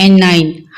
N9۔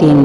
3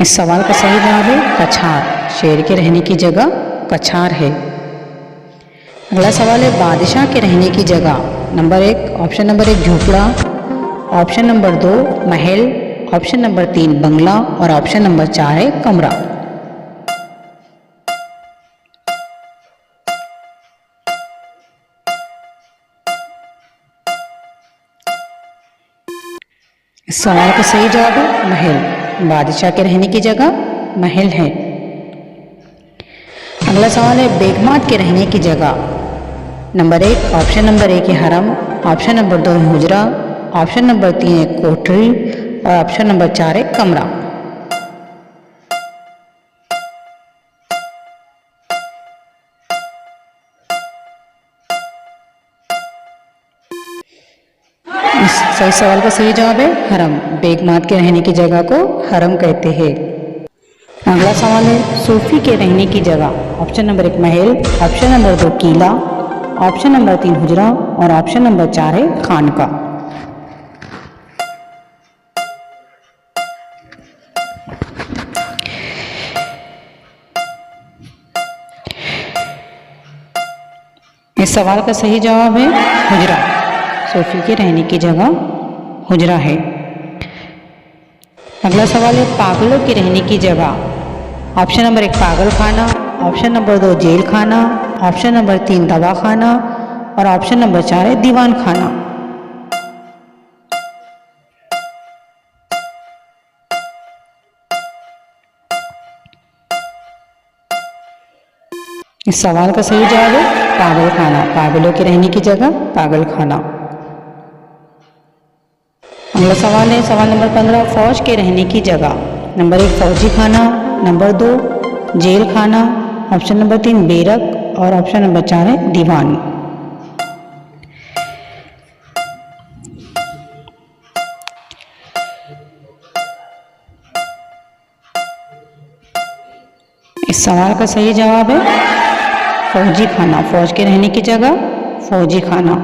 इस सवाल का सही जवाब है कछार। शेर के रहने की जगह कछार है। अगला सवाल है बादशाह के रहने की जगह। ऑप्शन नंबर 1 झोपड़ा, ऑप्शन नंबर 2 महल, ऑप्शन नंबर 3 बंगला और ऑप्शन नंबर 4 है कमरा। इस सवाल का सही जवाब है महल। बादशाह के रहने की जगह महल है। अगला सवाल है बेगमात के रहने की जगह। ऑप्शन नंबर 1 है हरम, ऑप्शन नंबर 2 है हुजरा, ऑप्शन नंबर 3 है कोठरी और ऑप्शन नंबर 4 है कमरा। इस सही सवाल का सही जवाब है हरम। बेगमात के रहने की जगह को हरम कहते हैं। अगला सवाल है सूफी के रहने की जगह। ऑप्शन नंबर 1 महल, ऑप्शन नंबर 2 किला, ऑप्शन नंबर 3 हुजरा और ऑप्शन नंबर 4 है खानका। इस सवाल का सही जवाब है हुजरा। सूफी के रहने की जगह हुजरा है। अगला सवाल है पागलों के रहने की जगह। ऑप्शन नंबर 1 पागल खाना, ऑप्शन नंबर 2 जेल खाना, ऑप्शन नंबर 3 दवा खाना और ऑप्शन नंबर 4 है दीवान खाना। इस सवाल का सही जवाब है पागल खाना। पागलों के रहने की जगह पागल खाना। अगला सवाल है सवाल नंबर 15 फौज के रहने की जगह। नंबर 1 फौजी खाना, नंबर 2 जेल खाना, ऑप्शन नंबर 3 बेरक और ऑप्शन नंबर 4 है दीवान। इस सवाल का सही जवाब है फौजी खाना। फौज के रहने की जगह फौजी खाना।